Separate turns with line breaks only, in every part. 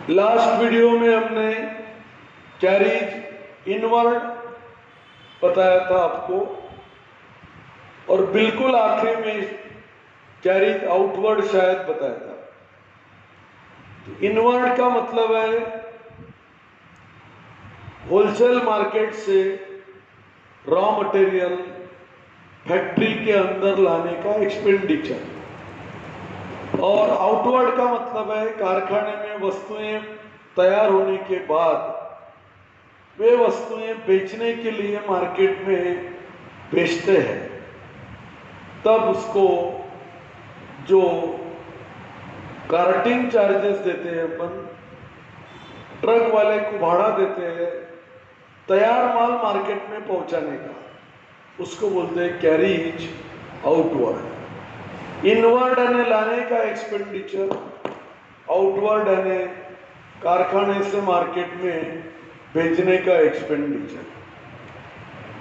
Last video में हमने carries inward बताया था आपको, और बिल्कुल आखिरी में कैरीज आउटवर्ड शायद बताया था। तो इनवर्ड का मतलब है होलसेल मार्केट से रॉ मटेरियल फैक्ट्री के अंदर लाने का एक्सपेंडिचर, और आउटवर्ड का मतलब है कारखाने में वस्तुएं तैयार होने के बाद वे वस्तुएं बेचने के लिए मार्केट में बेचते हैं, तब उसको जो कार्टिंग चार्जेस देते हैं अपन, ट्रक वाले को भाड़ा देते हैं तैयार माल मार्केट में पहुंचाने का, उसको बोलते हैं कैरीज आउटवर्ड। इनवर्ड यानी लाने का एक्सपेंडिचर, आउटवर्ड यानी कारखाने से मार्केट में भेजने का एक्सपेंडिचर।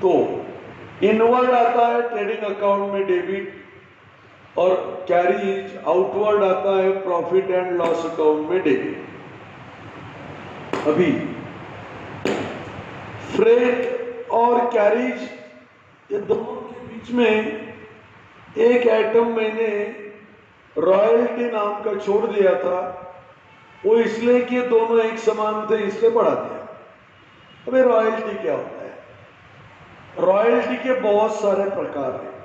तो इनवर्ड आता है ट्रेडिंग अकाउंट में डेबिट, और कैरीज आउटवर्ड आता है प्रॉफिट एंड लॉस अकाउंट में डेबिट। अभी फ्रेट और कैरीज ये दोनों के बीच में एक आइटम मैंने रॉयल्टी नाम का छोड़ दिया था, वो इसलिए कि दोनों एक समान थे इसलिए बढ़ा दिया। अबे रॉयल्टी क्या होता है? रॉयल्टी के बहुत सारे प्रकार हैं।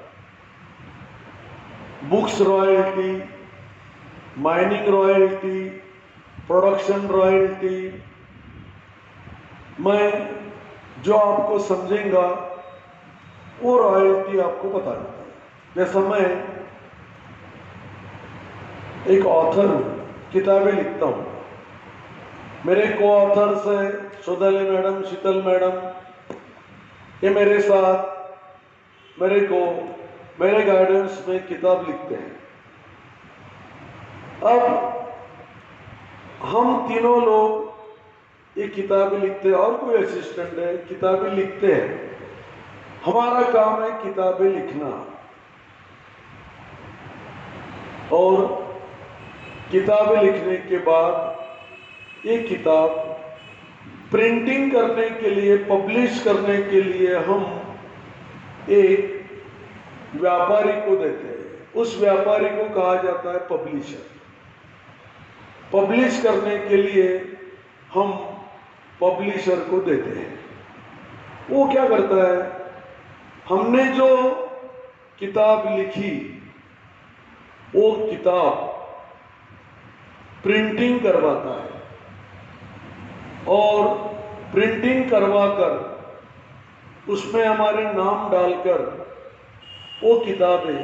Books royalty, mining royalty, production royalty. मैं जो आपको समझेगा वो रॉयल्टी आपको बता देता हूँ। जैसा मैं एक ऑथर हूँ, किताबें लिखता हूँ, मेरे को ऑथर्स है सोदाली मैडम, शीतल मैडम, ये मेरे साथ मेरे गाइडेंस में किताब लिखते हैं। अब हम तीनों लोग ये किताबें लिखते हैं, और कोई असिस्टेंट है, किताबें लिखते हैं। हमारा काम है किताबें लिखना, और किताबें लिखने के बाद ये किताब प्रिंटिंग करने के लिए, पब्लिश करने के लिए हम एक व्यापारी को देते हैं। उस व्यापारी को कहा जाता है पब्लिशर। पब्लिश करने के लिए हम पब्लिशर को देते हैं। वो क्या करता है, हमने जो किताब लिखी वो किताब प्रिंटिंग करवाता है, और प्रिंटिंग करवाकर उसमें हमारे नाम डालकर वो किताबें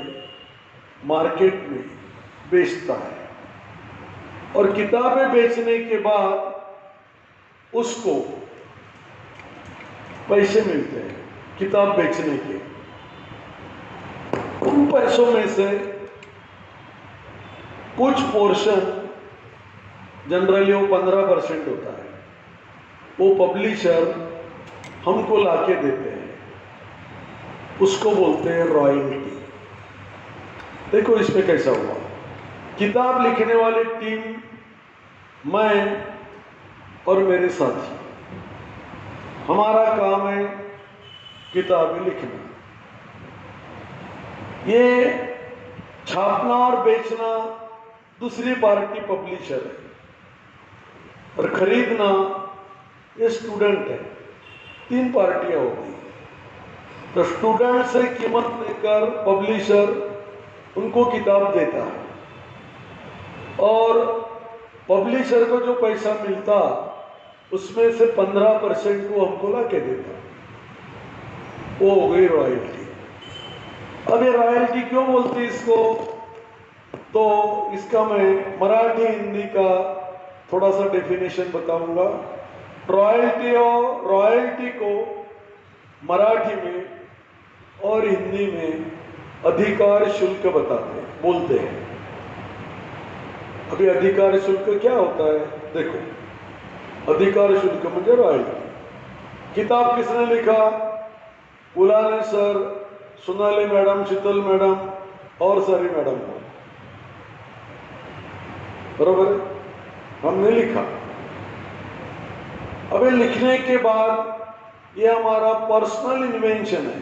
मार्केट में बेचता है, और किताबें बेचने के बाद उसको पैसे मिलते हैं किताब बेचने के। उन पैसों में से कुछ पोर्शन, जनरली वो 15% होता है, वो पब्लिशर हमको लाके देते हैं, उसको बोलते हैं रॉयल्टी। देखो इसमें कैसा हुआ, किताब लिखने वाली टीम मैं और मेरे साथी, हमारा काम है किताबें लिखना। ये छापना और बेचना दूसरी पार्टी पब्लिशर है, और खरीदना ये स्टूडेंट है। 3 पार्टियां हो गई। तो स्टूडेंट से कीमत लेकर पब्लिशर उनको किताब देता है, और पब्लिशर को जो पैसा मिलता उसमें से 15% को हमको ला के देता। वो हो गई रॉयल्टी। अब ये रॉयल्टी क्यों बोलते इसको, तो इसका मैं मराठी हिंदी का थोड़ा सा डेफिनेशन बताऊंगा। रॉयल्टी को मराठी में और हिंदी में अधिकार शुल्क बोलते हैं। अभी अधिकार शुल्क क्या होता है, देखो अधिकार शुल्क म्हणजे रॉयल्टी। किताब किसने लिखा, उलाने सर, सोनाली मैडम, शीतल मैडम और सारी मैडम को, बरोबर है, हमने लिखा। अबे लिखने के बाद ये हमारा पर्सनल इन्वेंशन है,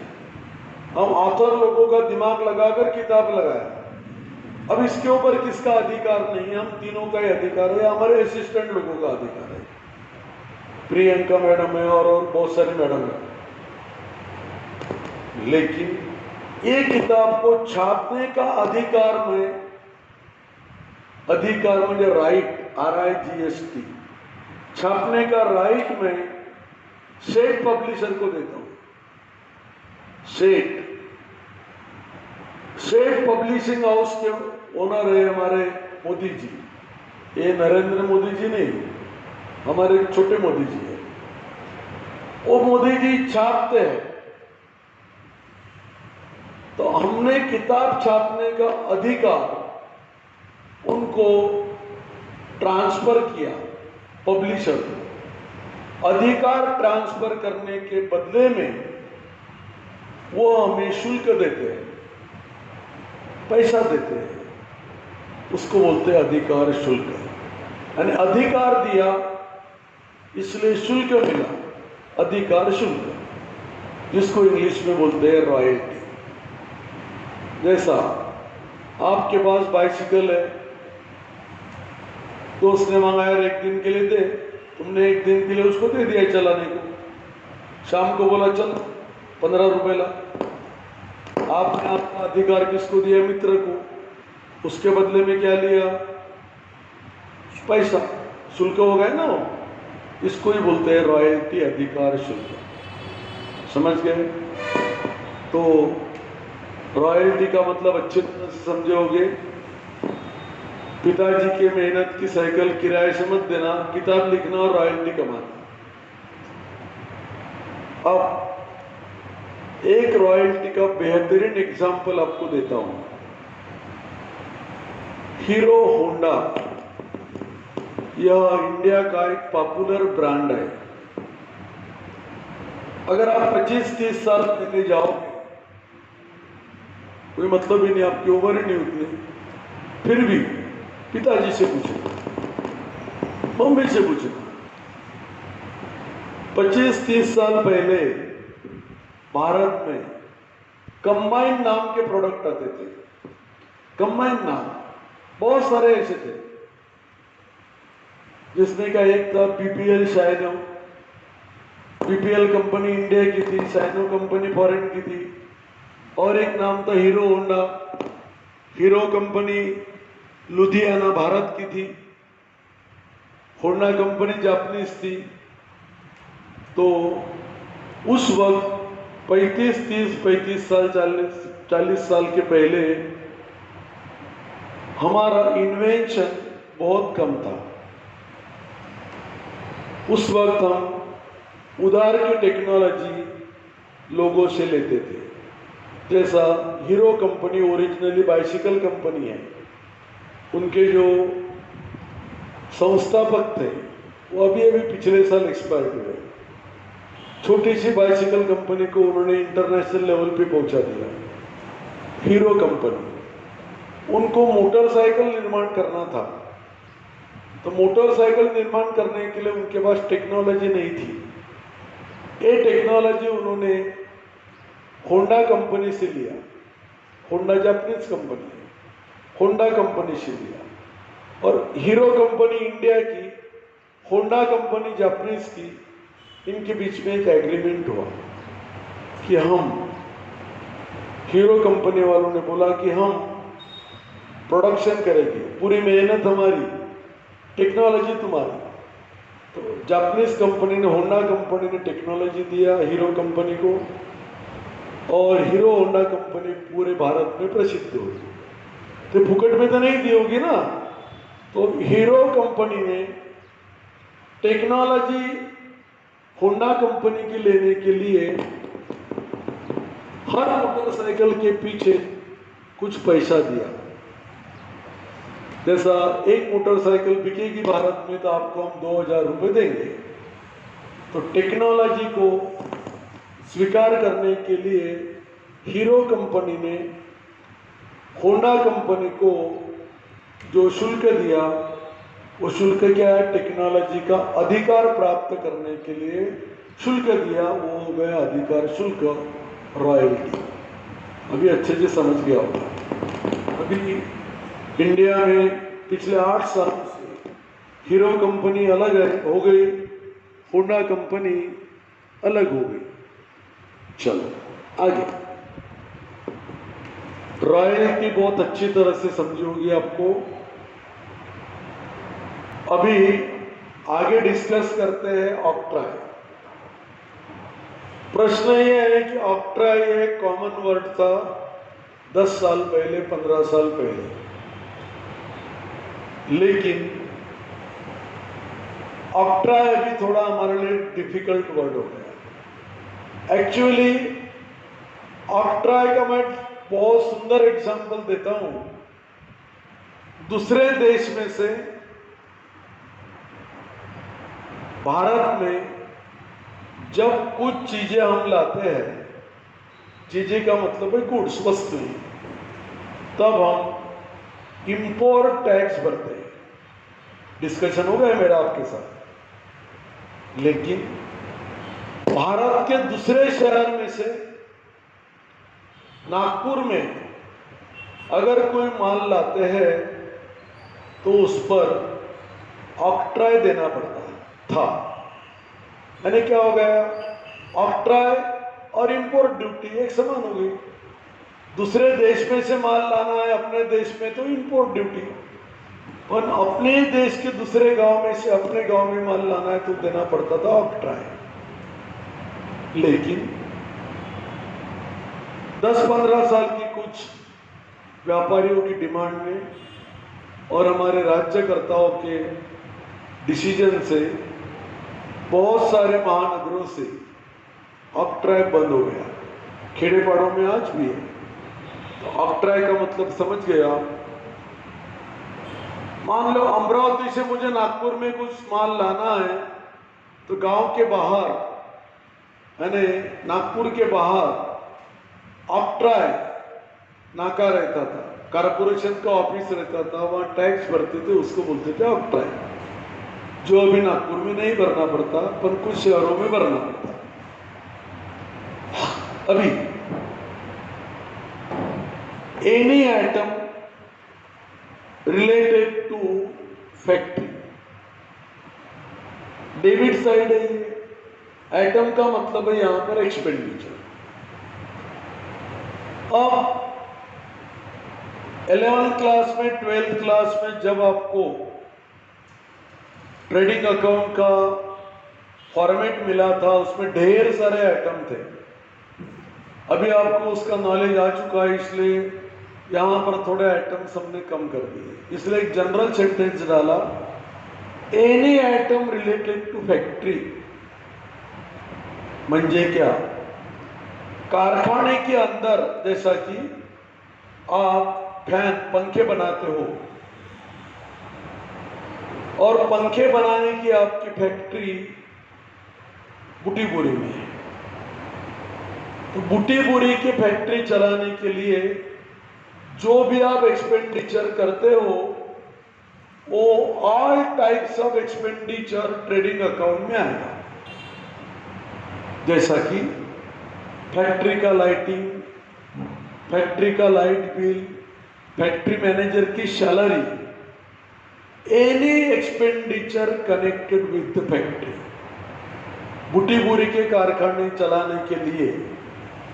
हम ऑथर लोगों का दिमाग लगाकर किताब लगाया। अब इसके ऊपर किसका अधिकार नहीं है, हम तीनों का ही अधिकार है, हमारे असिस्टेंट लोगों का अधिकार है, प्रियंका मैडम है और बहुत सारी मैडम है। लेकिन ये किताब को छापने का अधिकार में राइट, RIGST, छापने का राइट में सेठ पब्लिशर को देता हूं। सेठ पब्लिशिंग हाउस के ओनर है हमारे मोदी जी, ये नरेंद्र मोदी जी नहीं, हमारे छोटे मोदी जी है। वो मोदी जी छापते हैं, तो हमने किताब छापने का अधिकार उनको ट्रांसफर किया पब्लिशर को। अधिकार ट्रांसफर करने के बदले में वो हमें शुल्क देते हैं, पैसा देते हैं, उसको बोलते हैं अधिकार शुल्क। यानी अधिकार दिया इसलिए शुल्क मिला, अधिकार शुल्क, जिसको इंग्लिश में बोलते हैं रॉयल्टी। जैसा आपके पास बाइसिकल है, दोस्त ने मंगाया एक दिन के लिए दे, तुमने एक दिन के लिए उसको दे दिया चलाने को, शाम को बोला चल 15 रुपए ला। आपने आपका अधिकार किसको दिया? मित्र को। उसके बदले में क्या लिया? पैसा, शुल्क हो गया ना वो। इसको ही बोलते हैं रॉयल्टी, अधिकार शुल्क। समझ गए? तो रॉयल्टी का मतलब अच्छे तरह से समझे होगे। पिताजी के मेहनत की साइकिल किराए से मत देना, किताब लिखना और रॉयल्टी कमाना। अब एक रॉयल्टी का बेहतरीन एग्जाम्पल आपको देता हूं। हीरो होंडा, यह इंडिया का एक पॉपुलर ब्रांड है। अगर आप 25-30 साल पहले जाओगे, कोई मतलब ही नहीं, आपकी उम्र ही नहीं उतनी, फिर भी पिताजी से पूछना, मम्मी से पूछना। 25-30 साल पहले भारत में कंबाइन नाम के प्रोडक्ट आते थे। कंबाइन नाम बहुत सारे ऐसे थे, जिसमें का एक था PPL शाइनो, PPL कंपनी इंडिया की थी, शाइनो कंपनी फॉरेन की थी, और एक नाम था hero Honda, hero company Ludhiana Bharat की थी, होंडा कंपनी जापानीज थी। तो उस वक्त 35 साल 40 साल के पहले हमारा इन्वेंशन बहुत कम था। उस वक्त हम उधार की टेक्नोलॉजी लोगों से लेते थे। जैसा hero company originally bicycle company है, उनके जो संस्थापक थे वो अभी पिछले साल एक्सपायर हुए। छोटी सी बाइसिकल कंपनी को उन्होंने इंटरनेशनल लेवल पे पहुंचा दिया। हीरो कंपनी, उनको मोटरसाइकिल निर्माण करना था, तो मोटरसाइकिल निर्माण करने के लिए उनके पास टेक्नोलॉजी नहीं थी। ये टेक्नोलॉजी उन्होंने होंडा कंपनी से लिया। होंडा जापानीज कंपनी है, होंडा कंपनी से लिया। और हीरो कंपनी इंडिया की, होंडा कंपनी जापानीज की, इनके बीच में एक एग्रीमेंट हुआ कि हम, हीरो कंपनी वालों ने बोला कि हम प्रोडक्शन करेंगे, पूरी मेहनत हमारी, टेक्नोलॉजी तुम्हारी। तो जापानीज कंपनी ने, होंडा कंपनी ने टेक्नोलॉजी दिया हीरो कंपनी को, और हीरो होंडा कंपनी पूरे भारत में प्रसिद्ध होगी। तो फुकट में तो नहीं दी होगी ना। तो हीरो कंपनी ने टेक्नोलॉजी होंडा कंपनी की लेने के लिए हर मोटरसाइकिल के पीछे कुछ पैसा दिया। जैसा एक मोटरसाइकिल बिकेगी भारत में तो आपको हम 2000 रुपये देंगे। तो टेक्नोलॉजी को स्वीकार करने के लिए हीरो कंपनी ने होंडा कंपनी को जो शुल्क दिया वो शुल्क क्या है? टेक्नोलॉजी का अधिकार प्राप्त करने के लिए शुल्क दिया, वो हो गया अधिकार शुल्क, रॉयल्टी। अभी अच्छे से समझ गया होगा। अभी इंडिया में पिछले 8 सालों से हीरो कंपनी अलग हो गई, होंडा कंपनी अलग हो गई। चलो आगे, रॉयल्टी बहुत अच्छी तरह से समझी होगी आपको। अभी आगे डिस्कस करते हैं ऑक्ट्राय। प्रश्न ये है कि ऑक्ट्राय एक कॉमन वर्ड था 10 साल पहले, 15 साल पहले, लेकिन ऑक्ट्राय अभी थोड़ा हमारे लिए डिफिकल्ट वर्ड हो गया। एक्चुअली ऑक्ट्राय का मैं बहुत सुंदर एग्जांपल देता हूं। दूसरे देश में से भारत में जब कुछ चीजें हम लाते हैं, चीजें का मतलब है गुड्स, वस्तुएं, तब हम इंपोर्ट टैक्स भरते हैं। डिस्कशन हो गया मेरा आपके साथ। लेकिन भारत के दूसरे शहर में से नागपुर में अगर कोई माल लाते हैं तो उस पर ऑक्ट्राय देना पड़ता था। यानी क्या हो गया? ऑक्ट्राय और इंपोर्ट ड्यूटी एक समान हो गई। दूसरे देश में से माल लाना है अपने देश में तो इंपोर्ट ड्यूटी, और अपने देश के दूसरे गांव में से अपने गांव में माल लाना है तो देना पड़ता था ऑक्ट्राय। लेकिन 10-15 साल की कुछ व्यापारियों की डिमांड में और हमारे राज्यकर्ताओं के डिसीजन से बहुत सारे महानगरों से ऑक्ट्राय बंद हो गया। खेड़े पाड़ों में आज भी है। तो ऑक्ट्राय का मतलब समझ गया। मान लो अमरावती से मुझे नागपुर में कुछ माल लाना है, तो गांव के बाहर, यानी नागपुर के बाहर ऑक्ट्राय नाका रहता था, कारपोरेशन का ऑफिस रहता था, वहां टैक्स भरते थे, उसको बोलते थे ऑक्ट्राय, जो अभी नागपुर में नहीं भरना पड़ता पर कुछ शहरों में भरना पड़ता। अभी any item related to factory, debit side है ये। आइटम का मतलब है यहां पर एक्सपेंडिचर। अब 11th क्लास में, 12th क्लास में जब आपको ट्रेडिंग अकाउंट का फॉर्मेट मिला था, उसमें ढेर सारे आइटम थे। अभी आपको उसका नॉलेज आ चुका है, इसलिए यहां पर थोड़े आइटम्स हमने कम कर दिए। इसलिए एक जनरल सेंटेंस डाला, any item related to factory. म्हणजे क्या? कारखाने के अंदर, जैसा कि आप फैन, पंखे बनाते हो और पंखे बनाने की आपकी फैक्ट्री बुटीपुरी में है, तो बुटीपुरी की फैक्ट्री चलाने के लिए जो भी आप एक्सपेंडिचर करते हो, वो all types of expenditure trading account में आएगा। जैसा कि फैक्ट्री का लाइटिंग, फैक्ट्री का लाइट बिल, फैक्ट्री मैनेजर की salary, any expenditure connected with the factory. बुटीपुरी के कारखाने चलाने के लिए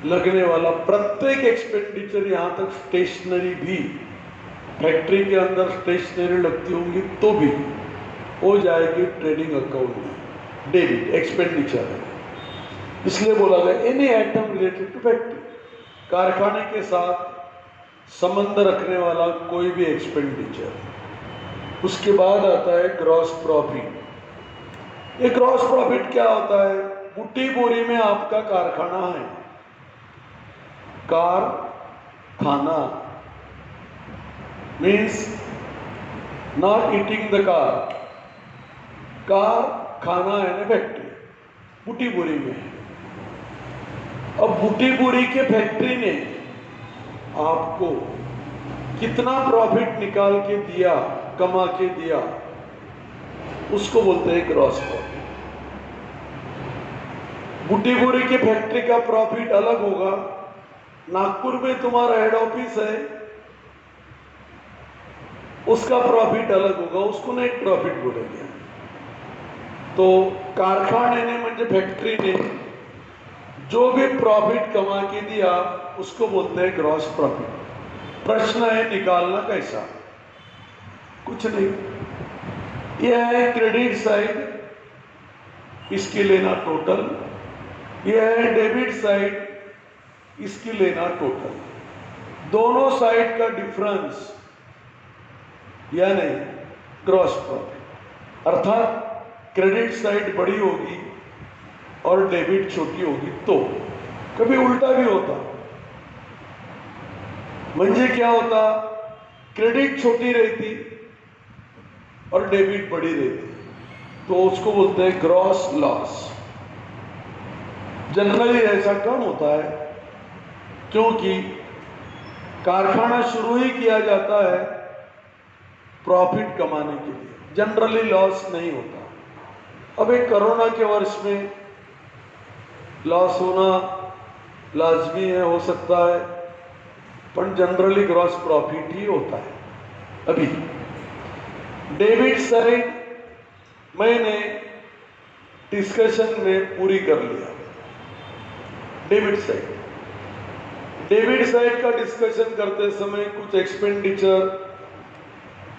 लगने वाला प्रत्येक एक्सपेंडिचर, यहां तक स्टेशनरी भी, फैक्ट्री के अंदर स्टेशनरी लगती होंगी तो भी हो जाएगी ट्रेडिंग अकाउंट में, डेबिट एक्सपेंडिचर है। इसलिए बोला गया any item related to factory, कारखाने के साथ संबंध रखने वाला कोई भी एक्सपेंडिचर। उसके बाद आता है ग्रॉस प्रॉफिट। ये ग्रॉस प्रॉफिट क्या होता है? बुटीपुरी में आपका कारखाना है, कारखाना means not eating the car, कारखाना है ना फैक्ट्री, बुटीपुरी में है। अब बुटीपुरी के फैक्ट्री ने आपको कितना प्रॉफिट निकाल के दिया, कमा के दिया, उसको बोलते हैं ग्रॉस प्रॉफिट। बुटीबोरी की फैक्ट्री का प्रॉफिट अलग होगा, नागपुर में तुम्हारा हेड ऑफिस है उसका प्रॉफिट अलग होगा, उसको नेट प्रॉफिट बोलेंगे। तो कारखाने ने म्हणजे फैक्ट्री ने जो भी प्रॉफिट कमा के दिया उसको बोलते हैं ग्रॉस प्रॉफिट। प्रश्न है निकालना कैसा? कुछ नहीं, यह है क्रेडिट साइड, इसकी लेना टोटल, यह है डेबिट साइड, इसकी लेना टोटल। दोनों साइड का डिफरेंस यानी ग्रॉस प्रॉफिट। अर्थात क्रेडिट साइड बड़ी होगी और डेबिट छोटी होगी, तो कभी उल्टा भी होता। म्हणजे क्या होता, क्रेडिट छोटी रहती और डेबिट बड़ी रहती, तो उसको बोलते हैं ग्रॉस लॉस। जनरली ऐसा कम होता है क्योंकि कारखाना शुरू ही किया जाता है प्रॉफिट कमाने के लिए, जनरली लॉस नहीं होता। अब एक कोरोना के वर्ष में लॉस होना लाजमी है, हो सकता है, पर जनरली ग्रॉस प्रॉफिट ही होता है। अभी डेबिट साइड मैंने डिस्कशन में पूरी कर लिया। डेबिट साइड का डिस्कशन करते समय कुछ एक्सपेंडिचर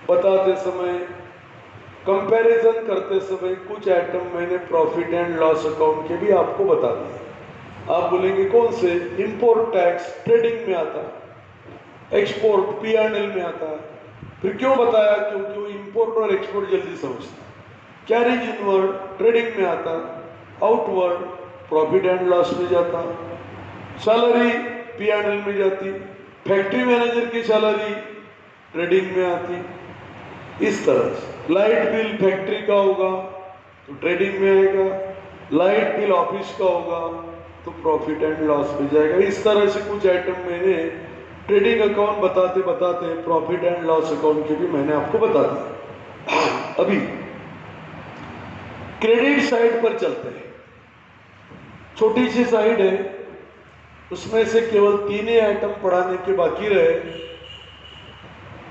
बताते समय, कंपैरिजन करते समय कुछ आइटम मैंने प्रॉफिट एंड लॉस अकाउंट के भी आपको बता दिए। आप बोलेंगे कौन से? इंपोर्ट टैक्स ट्रेडिंग में आता है, एक्सपोर्ट P&L में आता है। फिर क्यों बताया? क्योंकि वो इंपोर्ट और एक्सपोर्ट जल्दी समझता है। कैरिज इनवर्ड ट्रेडिंग में आता, आउटवर्ड प्रॉफिट एंड लॉस में जाता, सैलरी P&L में जाती, फैक्ट्री मैनेजर की सैलरी ट्रेडिंग में आती। इस तरह से लाइट बिल फैक्ट्री का होगा तो ट्रेडिंग में आएगा, लाइट बिल ऑफिस का होगा तो प्रॉफिट एंड लॉस में जाएगा। इस तरह से कुछ आइटम मैंने ट्रेडिंग अकाउंट बताते बताते प्रॉफिट एंड लॉस अकाउंट के भी मैंने आपको बता दिया। अभी क्रेडिट साइड पर चलते हैं। छोटी सी साइड है, उसमें से केवल 3 ही आइटम पढ़ाने के बाकी रहे।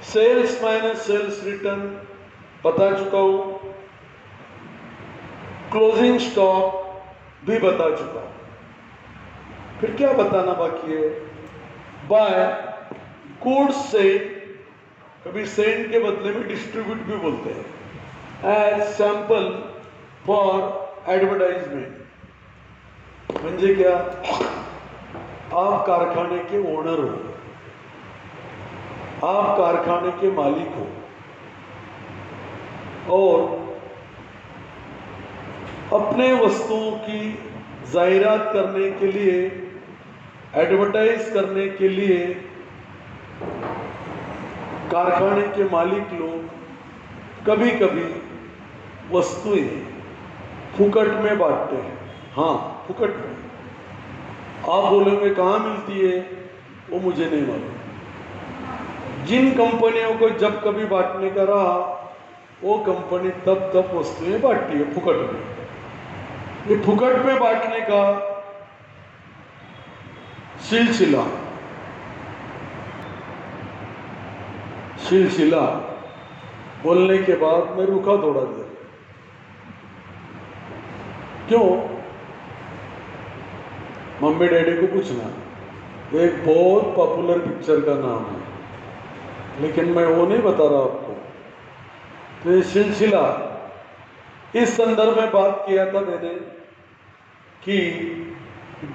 सेल्स माइनस सेल्स रिटर्न बता चुका हूं, क्लोजिंग स्टॉक भी बता चुका हूं। फिर क्या बताना बाकी है? बाय गुड्स सेंड, कभी सेंड के बदले में डिस्ट्रीब्यूट भी बोलते हैं, एज सैंपल फॉर एडवर्टाइजमेंट। म्हणजे क्या? आप कारखाने के ओनर हो, आप कारखाने के मालिक हो और अपने वस्तुओं की जाहिरात करने के लिए, एडवर्टाइज करने के लिए कारखाने के मालिक लोग कभी कभी वस्तुएं फुकट में बांटते हैं। हाँ, फुकट में। आप बोलेंगे कहाँ मिलती है? वो मुझे नहीं मालूम। जिन कंपनियों को जब कभी बांटने का रहा वो कंपनी तब तब वस्तुएं बांटती है फुकट में। ये फुकट में बांटने का सिलसिला बोलने के बाद मैं रुका थोड़ा देर। क्यों? मम्मी डैडी को पूछना, एक बहुत पॉपुलर पिक्चर का नाम है, लेकिन मैं वो नहीं बता रहा आपको। तो ये सिलसिला इस संदर्भ में बात किया था मैंने कि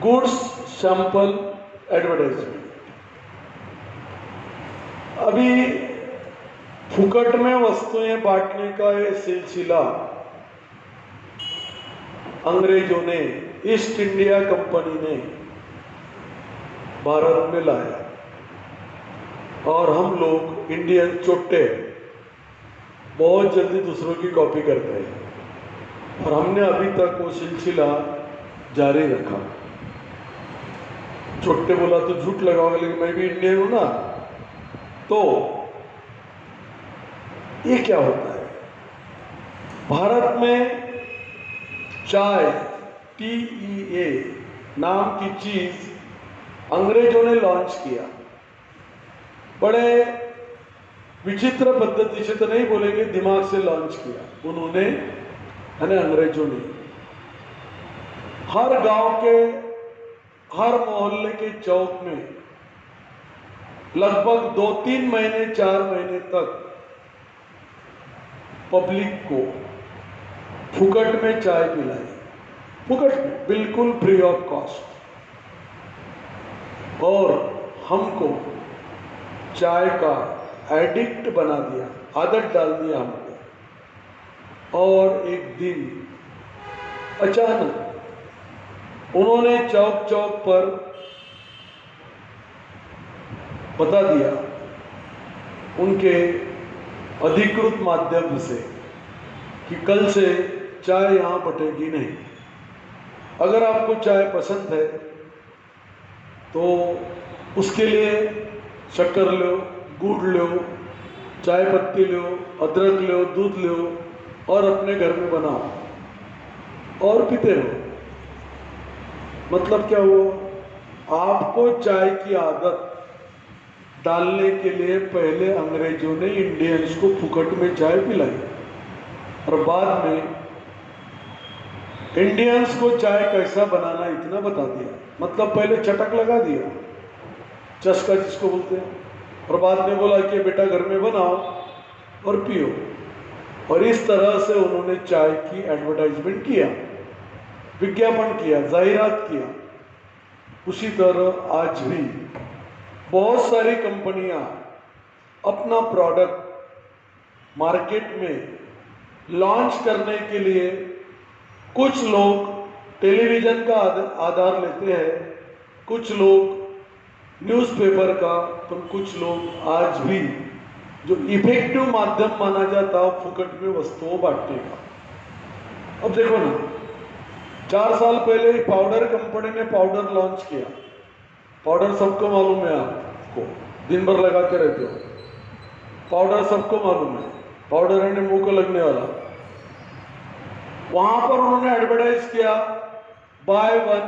गुड्स सैंपल एडवर्टाइजमेंट। अभी फुकट में वस्तुएं बांटने का ये सिलसिला अंग्रेजों ने, ईस्ट इंडिया कंपनी ने भारत में लाया और हम लोग इंडियन चोट्टे बहुत जल्दी दूसरों की कॉपी करते हैं और हमने अभी तक वो सिलसिला जारी रखा। चोट्टे बोला तो झूठ लगाओगे, लेकिन मैं भी इंडियन हूं ना। तो ये क्या होता है? भारत में चाय TEA नाम की चीज अंग्रेजों ने लॉन्च किया। बड़े विचित्र पद्धति से तो नहीं बोलेंगे, दिमाग से लॉन्च किया उन्होंने, यानी अंग्रेजों ने। हर गांव के, हर मोहल्ले के चौक में लगभग 2-3 महीने 4 महीने तक पब्लिक को फुकट में चाय पिलाई, फुकट में, बिल्कुल फ्री ऑफ कॉस्ट। और हमको चाय का एडिक्ट बना दिया, आदत डाल दिया हमको। और एक दिन अचानक उन्होंने चौक चौक पर बता दिया उनके अधिकृत माध्यम से कि कल से चाय यहाँ बटेगी नहीं। अगर आपको चाय पसंद है तो उसके लिए शक्कर लो, गुड़ लो, चाय पत्ती लो, अदरक लो, दूध लो और अपने घर में बनाओ और पीते रहो। मतलब क्या हुआ? आपको चाय की आदत डालने के लिए पहले अंग्रेजों ने इंडियंस को फुकट में चाय पिलाई और बाद में इंडियंस को चाय कैसा बनाना इतना बता दिया। मतलब पहले चटक लगा दिया, चस्का जिसको बोलते हैं, और बाद में बोला कि बेटा घर में बनाओ और पियो। और इस तरह से उन्होंने चाय की एडवर्टाइजमेंट किया, विज्ञापन किया, जाहिरात किया। उसी तरह आज भी बहुत सारी कंपनियां अपना प्रोडक्ट मार्केट में लॉन्च करने के लिए, कुछ लोग टेलीविज़न का आधार लेते हैं, कुछ लोग न्यूज़पेपर का, पर कुछ लोग आज भी जो इफेक्टिव माध्यम माना जाता है फुकट में वस्तुओं बांटने का। अब देखो ना, 4 साल पहले पाउडर कंपनी ने पाउडर लॉन्च किया। पाउडर सबको मालूम है, आपको दिन भर लगाते रहते हो, पाउडर सबको मालूम है। पाउडर है मुंह को लगने वाला। वहां पर उन्होंने एडवर्टाइज किया, बाय 1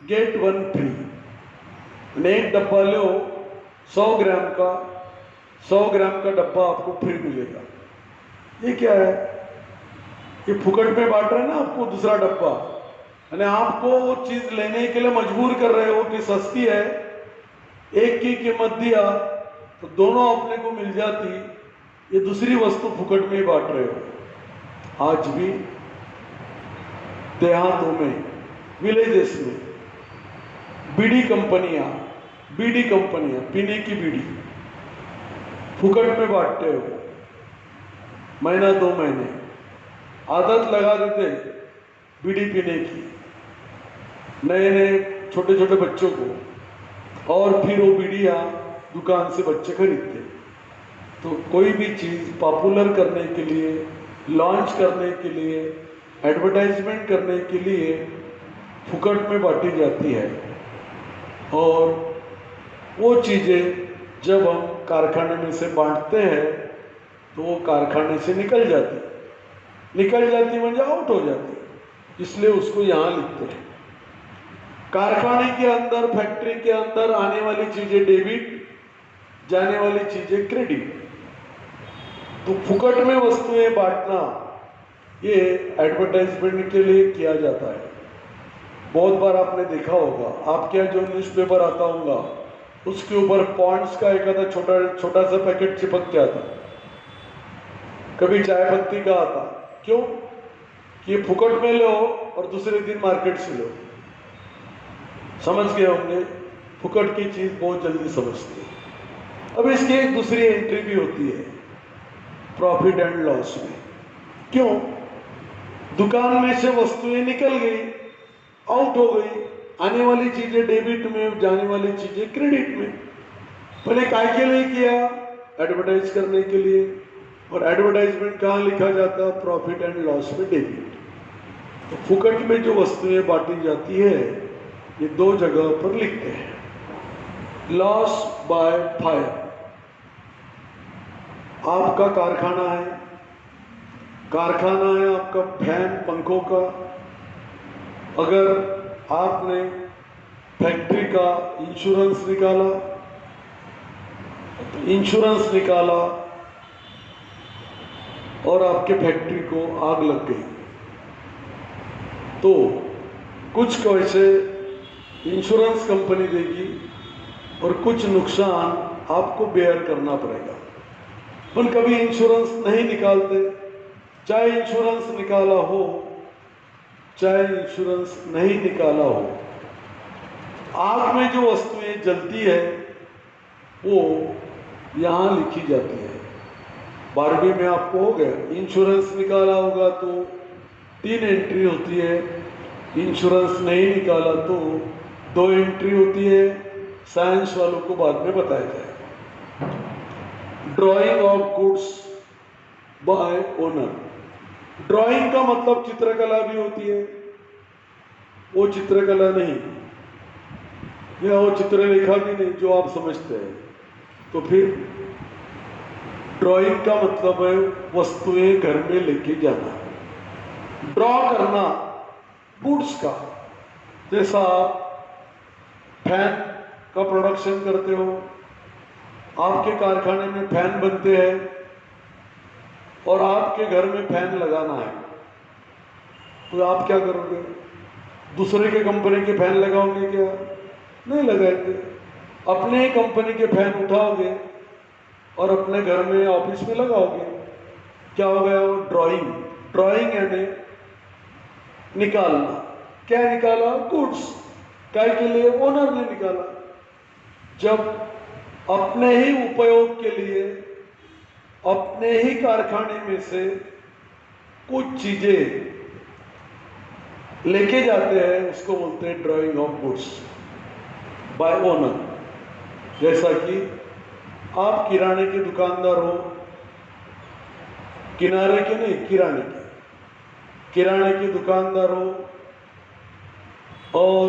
गेट 1 फ्री। एक डब्बा लो 100 ग्राम का, 100 ग्राम का डब्बा आपको फ्री मिलेगा। ये क्या है? ये फुकट में बांट रहे हैं ना आपको दूसरा डब्बा, यानी आपको वो चीज लेने के लिए मजबूर कर रहे हो कि सस्ती है, एक की कीमत दिया तो दोनों अपने को मिल जाती, ये दूसरी वस्तु फुकट में ही बांट रहे हो। आज भी देहातों में, विलेजेस में बीड़ी कंपनियां पीने की बीड़ी फुकट में बांटते हो। महीना 2 महीने आदत लगा देते बीड़ी पीने की नए नए छोटे छोटे बच्चों को, और फिर वो बीड़ियाँ दुकान से बच्चे खरीदते। तो कोई भी चीज़ पॉपुलर करने के लिए, लॉन्च करने के लिए, एडवर्टाइजमेंट करने के लिए फुकट में बांटी जाती है। और वो चीज़ें जब हम कारखाने में से बांटते हैं तो वो कारखाने से निकल जाती म्हणजे आउट हो जाती, इसलिए उसको यहाँ लिखते हैं। कारखाने के अंदर, फैक्ट्री के अंदर आने वाली चीजें डेबिट, जाने वाली चीजें क्रेडिट। तो फुकट में वस्तुएं बांटना ये एडवर्टाइजमेंट के लिए किया जाता है। बहुत बार आपने देखा होगा, आपके यहाँ जो न्यूज़पेपर आता होगा उसके ऊपर पॉन्ड्स का एक आधा छोटा सा पैकेट चिपक के आता, कभी चाय पत्ती का आता। क्यों? कि ये फुकट में लो और दूसरे दिन मार्केट से लो। समझ गए होंगे, फुकट की चीज बहुत जल्दी समझती है। अब इसकी एक दूसरी एंट्री भी होती है प्रॉफिट एंड लॉस में। क्यों? दुकान में से वस्तुएं निकल गई, आउट हो गई, आने वाली चीजें डेबिट में, जाने वाली चीजें क्रेडिट में। पहले काय के लिए किया? एडवर्टाइज करने के लिए। और एडवर्टाइजमेंट कहाँ लिखा जाता? प्रॉफिट एंड लॉस में डेबिट। तो फुकट में जो वस्तुएं बांटी जाती है ये 2 जगह पर लिखते हैं। लॉस बाय फायर, आपका कारखाना है, कारखाना है आपका फैन पंखों का, अगर आपने फैक्ट्री का इंश्योरेंस निकाला तो इंश्योरेंस निकाला और आपके फैक्ट्री को आग लग गई तो कुछ पैसे इंश्योरेंस कंपनी देगी और कुछ नुकसान आपको बेयर करना पड़ेगा। पर कभी इंश्योरेंस नहीं निकालते, चाहे इंश्योरेंस निकाला हो चाहे इंश्योरेंस नहीं निकाला हो, आग में जो वस्तुएं जलती है वो यहाँ लिखी जाती है। 12वीं में आपको हो गया, इंश्योरेंस निकाला होगा तो 3 एंट्री होती है, इंश्योरेंस नहीं निकाला तो 2 एंट्री होती है। साइंस वालों को बाद में बताया जाएगा। Drying of goods by owner, drawing का मतलब चित्रकला भी होती है, वो चित्रकला नहीं या वो चित्रलेखा भी नहीं जो आप समझते हैं। तो फिर ड्राइंग का मतलब है वस्तुएं घर में लेके जाना, ड्रॉ करना गुड्स का। जैसा आप फैन का प्रोडक्शन करते हो, आपके कारखाने में फैन बनते हैं और आपके घर में फैन लगाना है तो आप क्या करोगे? दूसरे के कंपनी के फैन लगाओगे क्या? नहीं लगाएंगे, अपने ही कंपनी के फैन उठाओगे और अपने घर में ऑफिस में लगाओगे। क्या हो गया? वो ड्राइंग, ड्राइंग यानी निकालना। क्या निकाला? गुड्स। क्या के लिए? ओनर ने निकाला। जब अपने ही उपयोग के लिए अपने ही कारखाने में से कुछ चीजें लेके जाते हैं उसको बोलते हैं drying of goods by owner. जैसा कि आप किराने के दुकानदार हो, किनारे के नहीं किराने के, किराने के दुकानदार हो और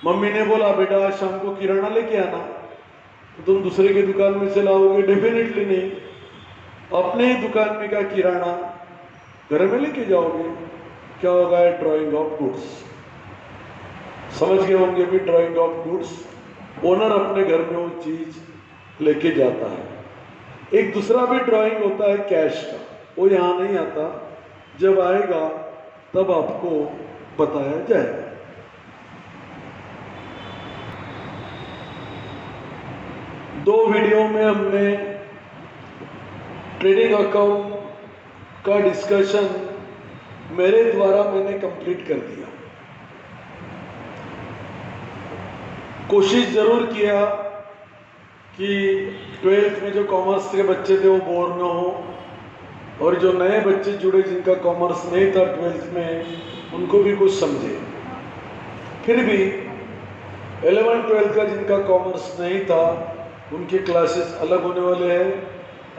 मम्मी ने बोला बेटा आज शाम को किराना लेके आना, तो तुम दूसरे के दुकान में से लाओगे? डेफिनेटली नहीं, अपने ही दुकान में का किराना घर में लेके जाओगे। क्या होगा? Drying of goods. समझ गए होंगे भी, ड्राइंग ऑफ गुड्स, ओनर अपने घर में वो चीज लेके जाता है। एक दूसरा भी ड्राइंग होता है कैश का, वो यहाँ नहीं आता, जब आएगा तब आपको बताया जाएगा। दो वीडियो में हमने ट्रेडिंग अकाउंट का डिस्कशन मेरे द्वारा मैंने कंप्लीट कर दिया। कोशिश जरूर किया कि 12th में जो कॉमर्स के बच्चे थे वो बोर ना हो और जो नए बच्चे जुड़े जिनका कॉमर्स नहीं था 12th में उनको भी कुछ समझे। फिर भी 11th-12th का जिनका कॉमर्स नहीं था उनके क्लासेस अलग होने वाले हैं,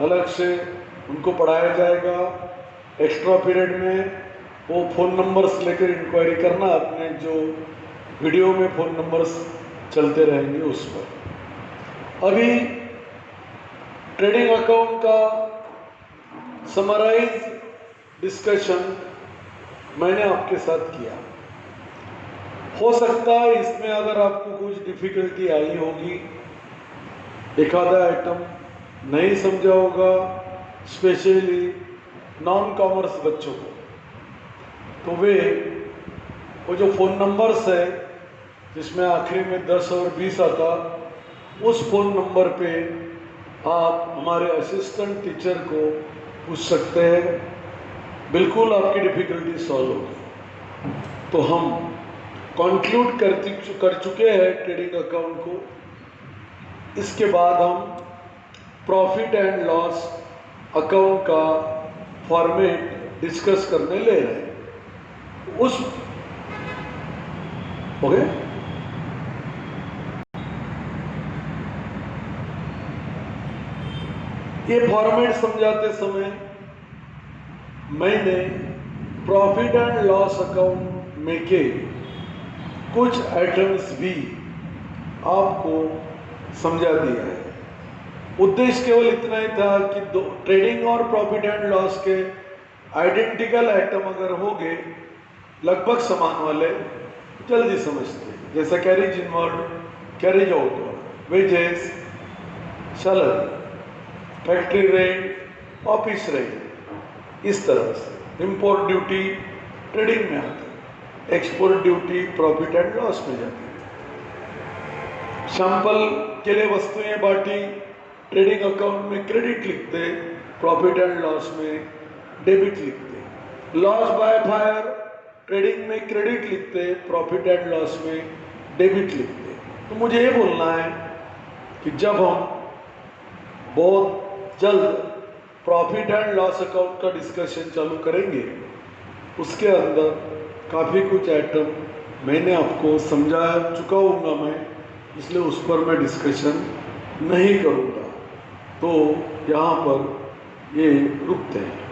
अलग से उनको पढ़ाया जाएगा। एक्स्ट्रा पीरियड में वो फ़ोन नंबर्स लेकर इंक्वायरी करना, अपने जो वीडियो में फ़ोन नंबर्स चलते रहेंगे उस पर। अभी ट्रेडिंग अकाउंट का समराइज डिस्कशन मैंने आपके साथ किया। हो सकता है इसमें अगर आपको कुछ डिफिकल्टी आई होगी, एक आधा आइटम नहीं समझा होगा, स्पेशली नॉन कॉमर्स बच्चों को, तो वो जो फ़ोन नंबर्स है जिसमें आखिरी में 10 और 20 आता, उस फ़ोन नंबर पे आप हमारे असिस्टेंट टीचर को पूछ सकते हैं, बिल्कुल आपकी डिफ़िकल्टी सॉल्व होगी। तो हम कंक्लूड कर चुके हैं ट्रेडिंग अकाउंट को। इसके बाद हम प्रॉफिट एंड लॉस अकाउंट का फॉर्मेट डिस्कस करने ले रहे हैं। उस ओके ये फॉर्मेट समझाते समय मैंने प्रॉफिट एंड लॉस अकाउंट में के कुछ आइटम्स भी आपको समझा दिया है। उद्देश्य केवल इतना ही था कि ट्रेडिंग और प्रॉफिट एंड लॉस के आइडेंटिकल आइटम अगर हो गए लगभग समान वाले जल्दी समझते हैं, जैसा carriage inward, carriage outward, wages, salary, factory rent, office rent, इस तरह से। इंपोर्ट ड्यूटी ट्रेडिंग में आती है, export duty profit and loss में जाती है। सैंपल के लिए वस्तुएं बांटी, ट्रेडिंग अकाउंट में क्रेडिट लिखते, प्रॉफिट एंड लॉस में डेबिट लिखते। लॉस बाय फायर ट्रेडिंग में क्रेडिट लिखते, प्रॉफिट एंड लॉस में डेबिट लिखते। तो मुझे ये बोलना है कि जब हम बहुत जल्द प्रॉफिट एंड लॉस अकाउंट का डिस्कशन चालू करेंगे, उसके अंदर काफ़ी कुछ आइटम मैंने आपको समझा चुका हूँगा मैं, इसलिए उस पर मैं डिस्कशन नहीं करूँगा। तो यहाँ पर ये रुकते हैं।